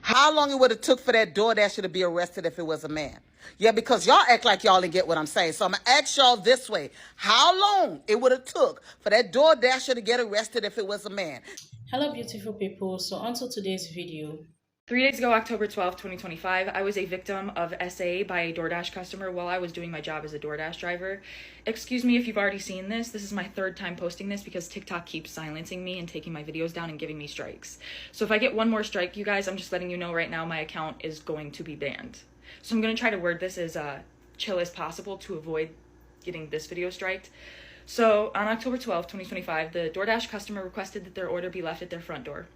How long it would have took for that DoorDasher to be arrested if it was a man? Yeah, because y'all act like y'all didn't get what I'm saying. So I'm going to ask y'all this way. How long it would have took for that DoorDasher to get arrested if it was a man? Hello beautiful people, so onto today's video. 3 days ago, October 12th, 2025, I was a victim of SA by a DoorDash customer while I was doing my job as a DoorDash driver. Excuse me if you've already seen this. This is my third time posting this because TikTok keeps silencing me and taking my videos down and giving me strikes. So if I get one more strike, you guys, I'm just letting you know right now my account is going to be banned. So I'm going to try to word this as chill as possible to avoid getting this video striked. So on October 12th, 2025, the DoorDash customer requested that their order be left at their front door.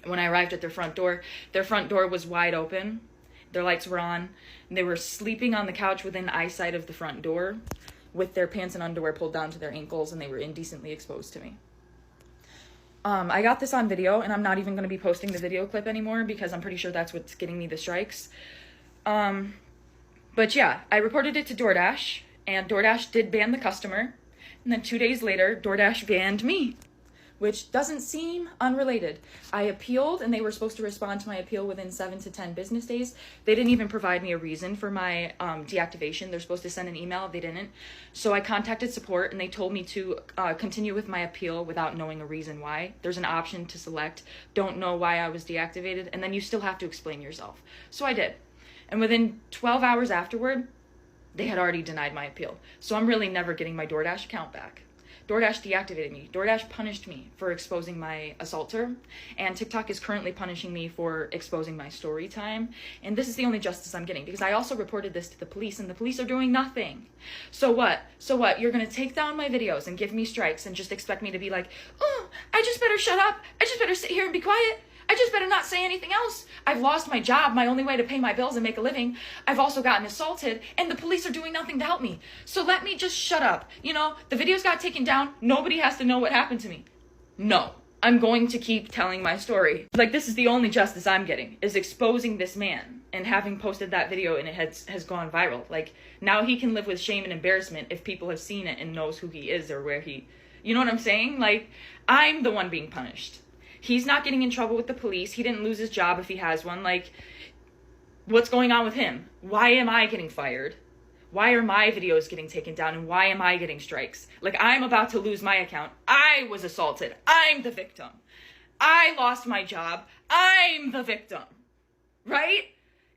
When I arrived at their front door was wide open, their lights were on, and they were sleeping on the couch within eyesight of the front door with their pants and underwear pulled down to their ankles, and they were indecently exposed to me. I got this on video, and I'm not even going to be posting the video clip anymore because I'm pretty sure that's what's getting me the strikes. But yeah, I reported it to DoorDash, and DoorDash did ban the customer, and then 2 days later, DoorDash banned me, which doesn't seem unrelated. I appealed, and they were supposed to respond to my appeal within 7 to 10 business days. They didn't even provide me a reason for my deactivation. They're supposed to send an email. They didn't. So I contacted support, and they told me to continue with my appeal without knowing a reason why. There's an option to select, don't know why I was deactivated, and then you still have to explain yourself. So I did. And within 12 hours afterward, they had already denied my appeal. So I'm really never getting my DoorDash account back. DoorDash deactivated me. DoorDash punished me for exposing my assaulter, and TikTok is currently punishing me for exposing my story time. And this is the only justice I'm getting because I also reported this to the police, and the police are doing nothing. So what? So what? You're gonna take down my videos and give me strikes and just expect me to be like, oh, I just better shut up. I just better sit here and be quiet. I just better not say anything else. I've lost my job, my only way to pay my bills and make a living. I've also gotten assaulted, and the police are doing nothing to help me. So let me just shut up. You know, the videos got taken down. Nobody has to know what happened to me. No, I'm going to keep telling my story. Like, this is the only justice I'm getting, is exposing this man and having posted that video and it has gone viral. Like, now he can live with shame and embarrassment if people have seen it and knows who he is or where he, you know what I'm saying? Like, I'm the one being punished. He's not getting in trouble with the police. He didn't lose his job if he has one. Like, what's going on with him? Why am I getting fired? Why are my videos getting taken down? And why am I getting strikes? Like, I'm about to lose my account. I was assaulted. I'm the victim. I lost my job. I'm the victim. Right?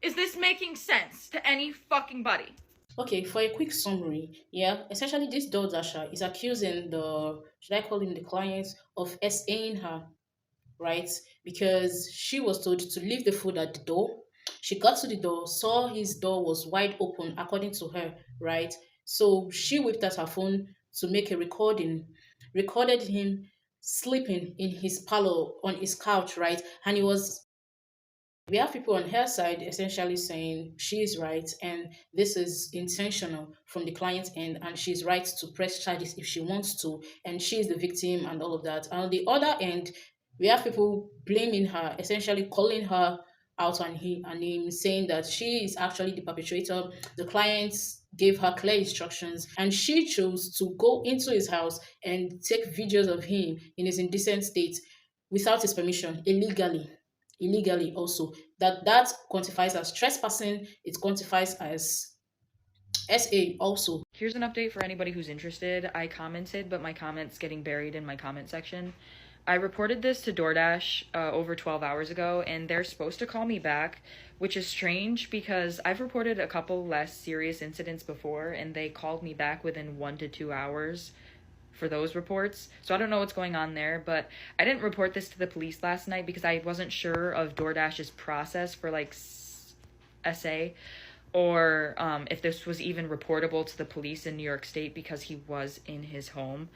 Is this making sense to any fucking body? Okay, for a quick summary, yeah, essentially this DoorDasher is accusing should I call him the client, of SAing her, right? Because she was told to leave the food at the door. She got to the door, saw his door was wide open, according to her, right? So she whipped out her phone to make a recording, recorded him sleeping in his parlor on his couch, right? And we have people on her side essentially saying she's right and this is intentional from the client's end and she's right to press charges if she wants to and she's the victim and all of that. And on the other end, we have people blaming her, essentially calling her out on him, saying that she is actually the perpetrator. The clients gave her clear instructions and she chose to go into his house and take videos of him in his indecent state without his permission, illegally also. That quantifies as trespassing, it quantifies as SA also. Here's an update for anybody who's interested. I commented, but my comment's getting buried in my comment section. I reported this to DoorDash over 12 hours ago, and they're supposed to call me back, which is strange because I've reported a couple less serious incidents before, and they called me back within 1 to 2 hours for those reports. So I don't know what's going on there, but I didn't report this to the police last night because I wasn't sure of DoorDash's process for like SA or if this was even reportable to the police in New York State because he was in his home.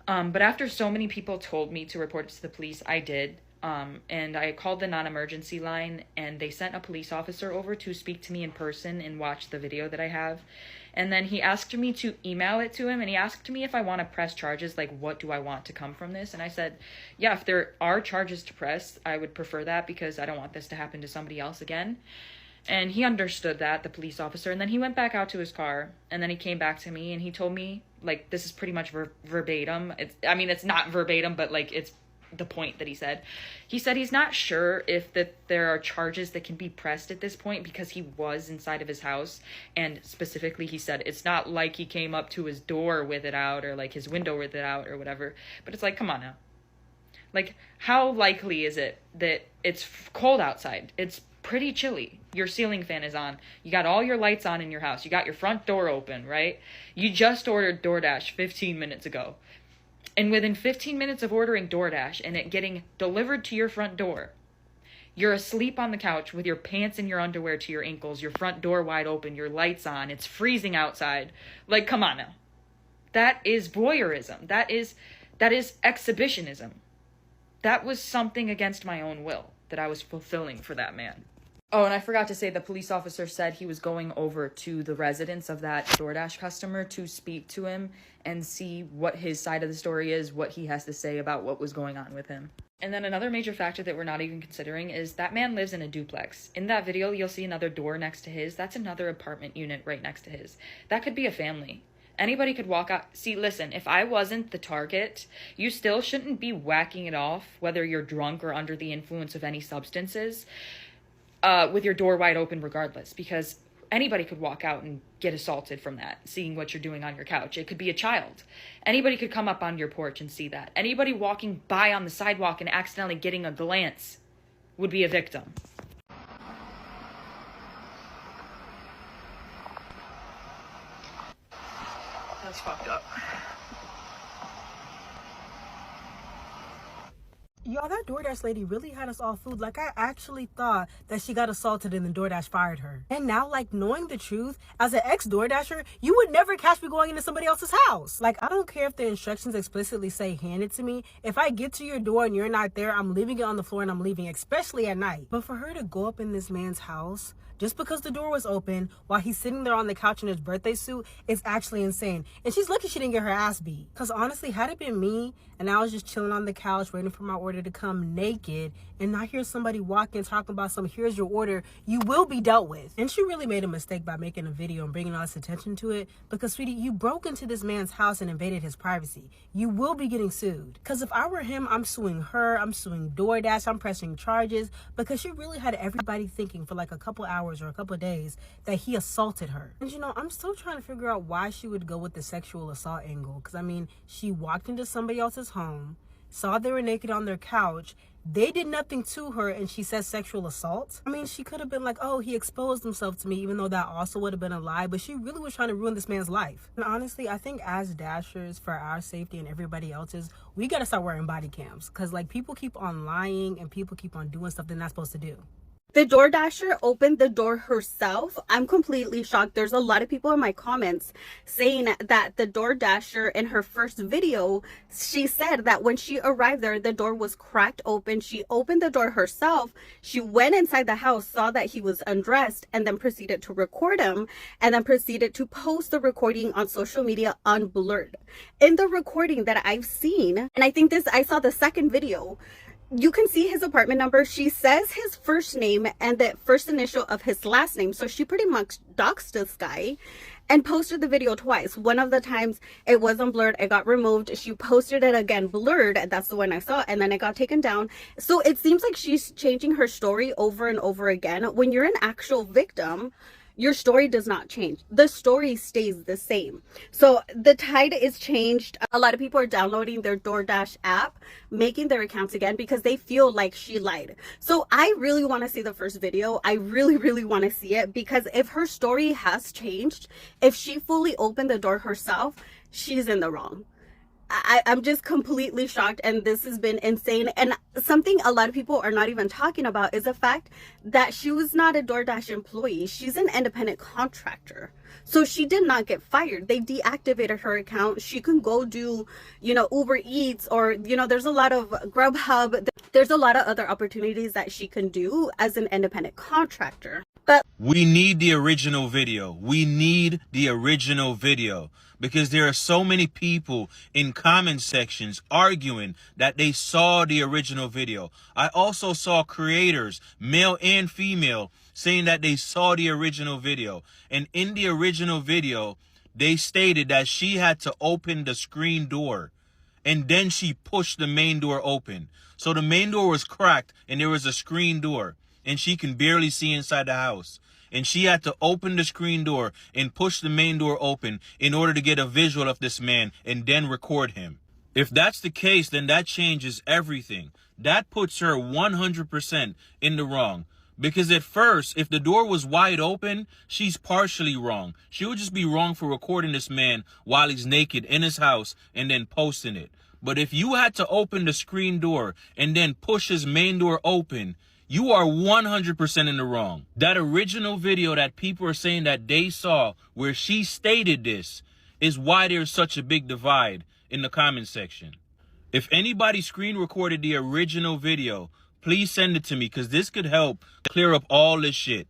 But after so many people told me to report it to the police, I did. And I called the non-emergency line and they sent a police officer over to speak to me in person and watch the video that I have. And then he asked me to email it to him and he asked me if I want to press charges, like what do I want to come from this? And I said, yeah, if there are charges to press, I would prefer that because I don't want this to happen to somebody else again. And he understood that, the police officer, and then he went back out to his car, and then he came back to me, and he told me, like, this is pretty much verbatim. It's not verbatim, but, like, it's the point that he said. He said he's not sure if that there are charges that can be pressed at this point because he was inside of his house, and specifically he said it's not like he came up to his door with it out or like his window with it out or whatever. But it's like, come on now. Like, how likely is it that it's cold outside? It's pretty chilly. Your ceiling fan is on. You got all your lights on in your house. You got your front door open, right? You just ordered DoorDash 15 minutes ago. And within 15 minutes of ordering DoorDash and it getting delivered to your front door, you're asleep on the couch with your pants and your underwear to your ankles, your front door wide open, your lights on, it's freezing outside. Like, come on now. That is voyeurism. That is exhibitionism. That was something against my own will that I was fulfilling for that man. Oh, and I forgot to say, the police officer said he was going over to the residence of that DoorDash customer to speak to him and see what his side of the story is, what he has to say about what was going on with him. And then another major factor that we're not even considering is that man lives in a duplex. In that video, you'll see another door next to his. That's another apartment unit right next to his. That could be a family. Anybody could walk out. See, listen, if I wasn't the target, you still shouldn't be whacking it off, whether you're drunk or under the influence of any substances, with your door wide open regardless, because anybody could walk out and get assaulted from that, seeing what you're doing on your couch. It could be a child. Anybody could come up on your porch and see that. Anybody walking by on the sidewalk and accidentally getting a glance would be a victim. That's fucked up. Y'all, that DoorDash lady really had us all fooled. Like, I actually thought that she got assaulted and then DoorDash fired her. And now, like, knowing the truth, as an ex-DoorDasher, you would never catch me going into somebody else's house. Like, I don't care if the instructions explicitly say, hand it to me. If I get to your door and you're not there, I'm leaving it on the floor and I'm leaving, especially at night. But for her to go up in this man's house just because the door was open while he's sitting there on the couch in his birthday suit is actually insane. And she's lucky she didn't get her ass beat. Because honestly, had it been me and I was just chilling on the couch waiting for my order to come naked and I hear somebody walk in talking about here's your order, you will be dealt with. And she really made a mistake by making a video and bringing all this attention to it, because sweetie, you broke into this man's house and invaded his privacy. You will be getting sued. Because if I were him, I'm suing her, I'm suing DoorDash, I'm pressing charges, because she really had everybody thinking for like a couple hours or a couple of days that he assaulted her. And you know, I'm still trying to figure out why she would go with the sexual assault angle. Because I mean, she walked into somebody else's home, saw they were naked on their couch, they did nothing to her, and she says sexual assault. I mean, she could have been like, oh, he exposed himself to me, even though that also would have been a lie, but she really was trying to ruin this man's life. And honestly, I think as dashers, for our safety and everybody else's, we gotta start wearing body cams, because like people keep on lying and people keep on doing stuff they're not supposed to do. The DoorDasher opened the door herself. I'm completely shocked. There's a lot of people in my comments saying that the DoorDasher in her first video, she said that when she arrived there, the door was cracked open. She opened the door herself. She went inside the house, saw that he was undressed, and then proceeded to record him, and then proceeded to post the recording on social media unblurred. In the recording that I've seen, and I saw the second video, you can see his apartment number. She says his first name and the first initial of his last name. So she pretty much doxed this guy and posted the video twice. One of the times it wasn't blurred, it got removed. She posted it again blurred. That's the one I saw. And then it got taken down. So it seems like she's changing her story over and over again. When you're an actual victim, your story does not change. The story stays the same. So the tide is changed. A lot of people are downloading their DoorDash app, making their accounts again because they feel like she lied. So I really want to see the first video. I really, really want to see it, because if her story has changed, if she fully opened the door herself, she's in the wrong. I'm just completely shocked, and this has been insane. And something a lot of people are not even talking about is the fact that she was not a DoorDash employee. She's an independent contractor. So she did not get fired. They deactivated her account. She can go do, Uber Eats, or, there's a lot of Grubhub. There's a lot of other opportunities that she can do as an independent contractor. But we need the original video. We need the original video. Because there are so many people in comment sections arguing that they saw the original video. I also saw creators, male and female, saying that they saw the original video. And in the original video, they stated that she had to open the screen door. and then she pushed the main door open. So the main door was cracked and there was a screen door and she can barely see inside the house. And she had to open the screen door and push the main door open in order to get a visual of this man and then record him. If that's the case, then that changes everything. That puts her 100% in the wrong. Because at first, if the door was wide open, she's partially wrong. She would just be wrong for recording this man while he's naked in his house and then posting it. But if you had to open the screen door and then push his main door open, you are 100% in the wrong. That original video that people are saying that they saw where she stated this is why there's such a big divide in the comment section. If anybody screen recorded the original video, please send it to me because this could help clear up all this shit.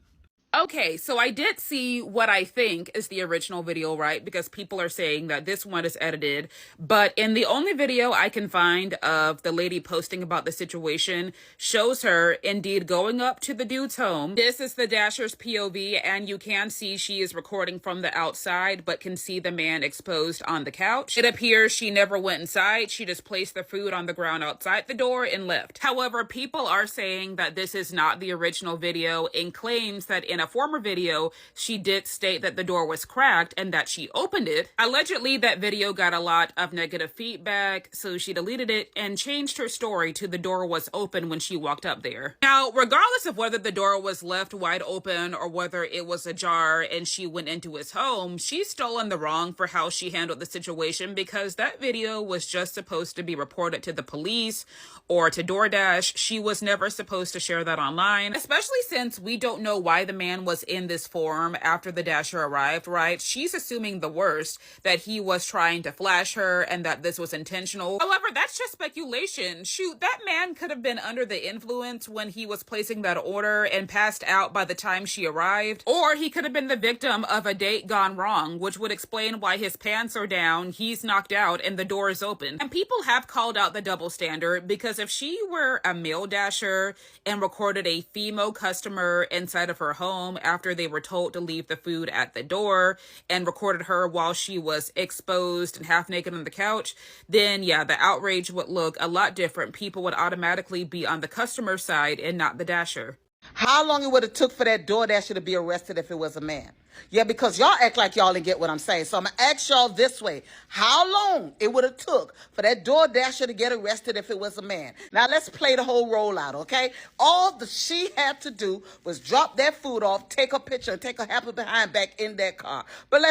Okay, so I did see what I think is the original video, right? Because people are saying that this one is edited. But in the only video I can find of the lady posting about the situation shows her indeed going up to the dude's home. This is the Dasher's POV, and you can see she is recording from the outside, but can see the man exposed on the couch. It appears she never went inside. She just placed the food on the ground outside the door and left. However, people are saying that this is not the original video and claims that in a former video, she did state that the door was cracked and that she opened it. Allegedly, that video got a lot of negative feedback, so she deleted it and changed her story to the door was open when she walked up there. Now, regardless of whether the door was left wide open or whether it was ajar and she went into his home, she's still in the wrong for how she handled the situation because that video was just supposed to be reported to the police or to DoorDash. She was never supposed to share that online, especially since we don't know why the man was in this form after the Dasher arrived, right? She's assuming the worst, that he was trying to flash her and that this was intentional. However, that's just speculation. Shoot, that man could have been under the influence when he was placing that order and passed out by the time she arrived. Or he could have been the victim of a date gone wrong, which would explain why his pants are down, he's knocked out, and the door is open. And people have called out the double standard because if she were a male Dasher and recorded a female customer inside of her home after they were told to leave the food at the door and recorded her while she was exposed and half naked on the couch, then yeah, the outrage would look a lot different. People would automatically be on the customer side and not the Dasher. How long it would have took for that DoorDasher to be arrested if it was a man? Yeah, because y'all act like y'all didn't get what I'm saying. So I'm going to ask y'all this way. How long it would have took for that DoorDasher to get arrested if it was a man? Now, let's play the whole rollout, okay? All she had to do was drop that food off, take a picture, and take her happy behind back in that car. But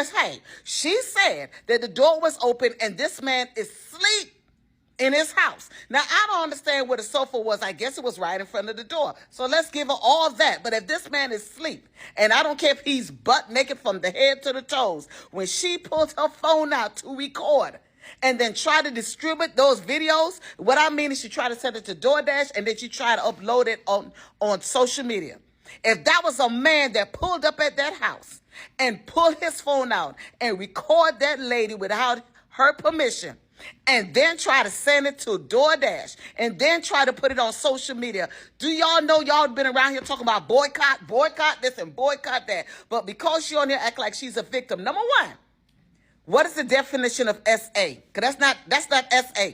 she said that the door was open and this man is asleep in his house. Now, I don't understand where the sofa was. I guess it was right in front of the door. So let's give her all that. But if this man is asleep, and I don't care if he's butt naked from the head to the toes, when she pulls her phone out to record and then try to distribute those videos, what I mean is she tried to send it to DoorDash and then she tried to upload it on social media. If that was a man that pulled up at that house and pulled his phone out and record that lady without her permission, and then try to send it to DoorDash, and then try to put it on social media. Do y'all know y'all been around here talking about boycott this and boycott that? But because she on here act like she's a victim, number one, what is the definition of SA? Because that's not SA.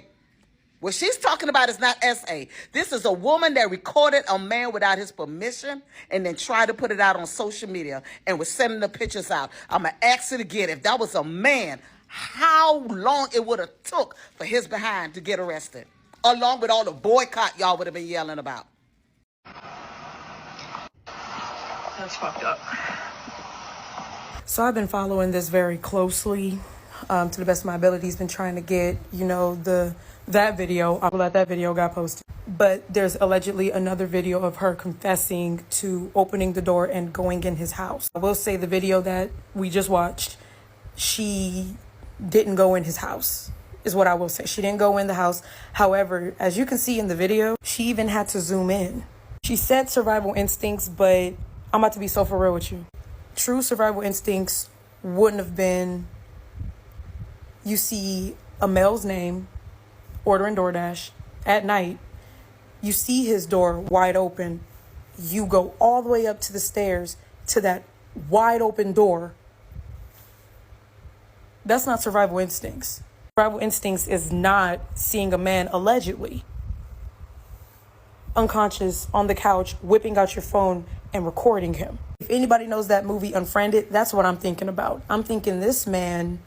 What she's talking about is not SA. This is a woman that recorded a man without his permission and then tried to put it out on social media and was sending the pictures out. I'm going to ask it again. If that was a man, how long it would have took for his behind to get arrested, along with all the boycott y'all would have been yelling about. That's fucked up. So I've been following this very closely, to the best of my abilities, been trying to get, that video. I'm glad that video got posted. But there's allegedly another video of her confessing to opening the door and going in his house. I will say the video that we just watched, she didn't go in his house, is what I will say. She didn't go in the house. However, as you can see in the video, she even had to zoom in. She said survival instincts, but I'm about to be so for real with you. True survival instincts wouldn't have been, you see a male's name, ordering DoorDash at night, you see his door wide open, you go all the way up to the stairs to that wide open door. That's not survival instincts. Survival instincts is not seeing a man allegedly unconscious on the couch, whipping out your phone and recording him. If anybody knows that movie Unfriended, that's what I'm thinking about. I'm thinking this man,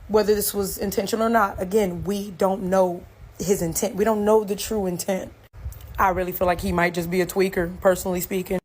whether this was intentional or not, again, we don't know his intent. We don't know the true intent. I really feel like he might just be a tweaker, personally speaking.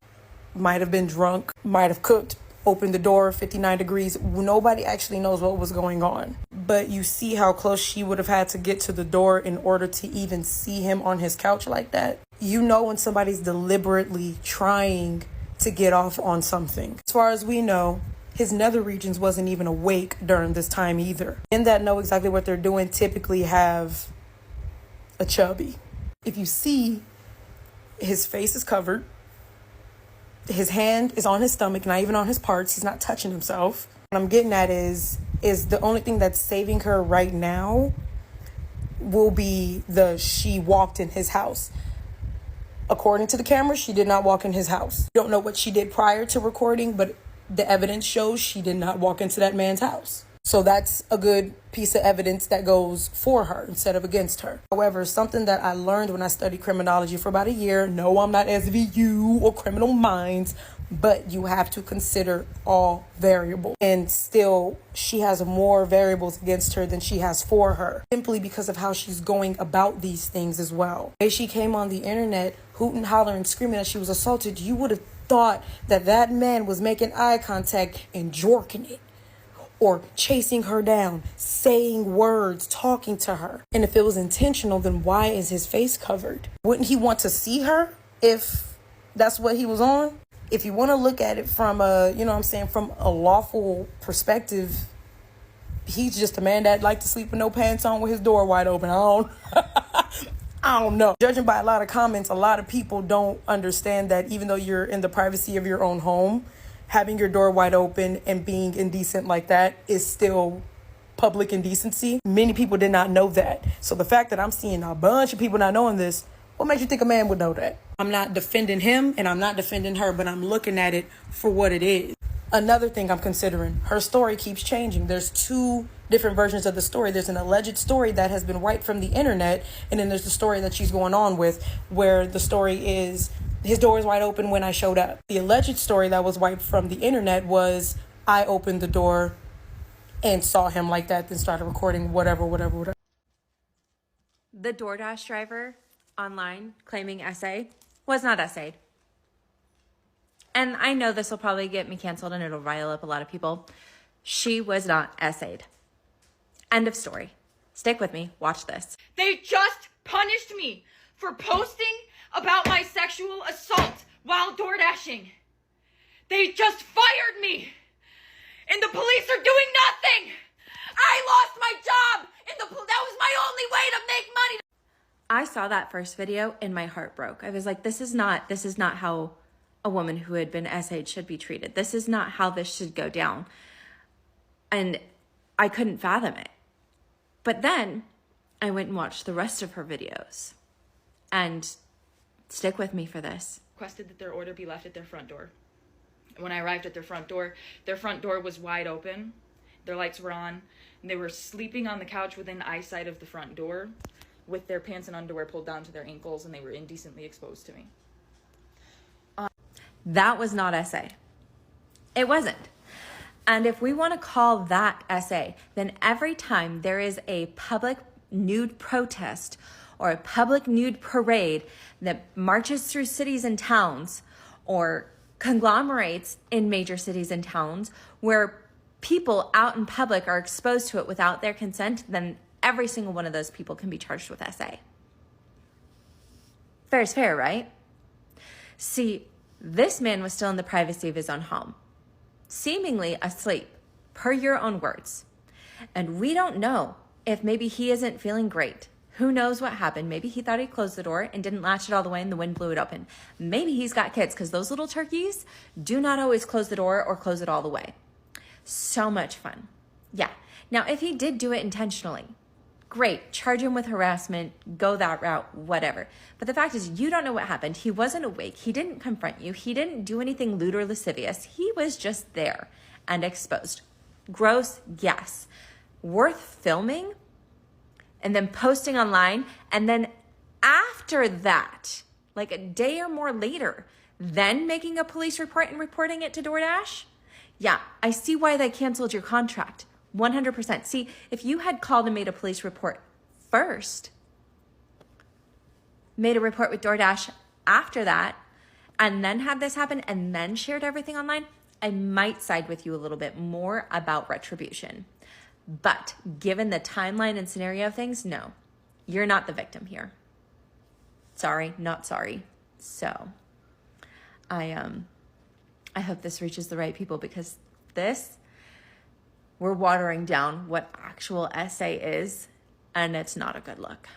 Might have been drunk, might have cooked, opened the door 59 degrees. Nobody actually knows what was going on. But you see how close she would have had to get to the door in order to even see him on his couch like that. You know when somebody's deliberately trying to get off on something. As far as we know, his nether regions wasn't even awake during this time either. Men that know exactly what they're doing typically have a chubby. If you see, his face is covered. His hand is on his stomach, not even on his parts. He's not touching himself. What I'm getting at is the only thing that's saving her right now will be she walked in his house. According to the camera, she did not walk in his house. Don't know what she did prior to recording, but the evidence shows she did not walk into that man's house. So that's a good piece of evidence that goes for her instead of against her. However, something that I learned when I studied criminology for about a year, no, I'm not SVU or Criminal Minds, but you have to consider all variables. And still, she has more variables against her than she has for her, simply because of how she's going about these things as well. If she came on the internet hooting, hollering, screaming that she was assaulted, you would have thought that that man was making eye contact and jorking it, or chasing her down, saying words, talking to her. And if it was intentional, then why is his face covered? Wouldn't he want to see her if that's what he was on? If you want to look at it from from a lawful perspective, he's just a man that liked to sleep with no pants on with his door wide open. I don't know. Judging by a lot of comments, a lot of people don't understand that even though you're in the privacy of your own home, having your door wide open and being indecent like that is still public indecency. Many people did not know that. So the fact that I'm seeing a bunch of people not knowing this, what makes you think a man would know that? I'm not defending him and I'm not defending her, but I'm looking at it for what it is. Another thing I'm considering, her story keeps changing. There's two different versions of the story. There's an alleged story that has been wiped from the internet, and then there's the story that she's going on with, where the story is his door is wide open when I showed up. The alleged story that was wiped from the internet was I opened the door and saw him like that, then started recording whatever. The DoorDash driver online claiming essay was not essayed. And I know this will probably get me canceled and it'll rile up a lot of people. She was not essayed. End of story. Stick with me. Watch this. They just punished me for posting about my sexual assault while door dashing. They just fired me. And the police are doing nothing. I lost my job. That was my only way to make money. I saw that first video and my heart broke. I was like, this is not how a woman who had been essayed should be treated. This is not how this should go down. And I couldn't fathom it. But then I went and watched the rest of her videos. And stick with me for this. Requested that their order be left at their front door. When I arrived at their front door was wide open. Their lights were on. And they were sleeping on the couch within eyesight of the front door with their pants and underwear pulled down to their ankles, and they were indecently exposed to me. That was not essay. It wasn't. And if we want to call that essay, then every time there is a public nude protest or a public nude parade that marches through cities and towns or conglomerates in major cities and towns where people out in public are exposed to it without their consent, then every single one of those people can be charged with essay. Fair is fair, right? See, this man was still in the privacy of his own home, seemingly asleep, per your own words. And we don't know if maybe he isn't feeling great. Who knows what happened? Maybe he thought he closed the door and didn't latch it all the way and the wind blew it open. Maybe he's got kids, because those little turkeys do not always close the door or close it all the way. So much fun. Yeah. Now, if he did do it intentionally, great, charge him with harassment, go that route, whatever. But the fact is, you don't know what happened. He wasn't awake. He didn't confront you. He didn't do anything lewd or lascivious. He was just there and exposed. Gross, yes. worth filming and then posting online, and then after that, like a day or more later, then making a police report and reporting it to DoorDash? Yeah, I see why they canceled your contract. 100%. See, if you had called and made a police report first, made a report with DoorDash after that, and then had this happen and then shared everything online, I might side with you a little bit more about retribution. But given the timeline and scenario of things, no, you're not the victim here. Sorry, not sorry. So I hope this reaches the right people, because we're watering down what actual essay is, and it's not a good look.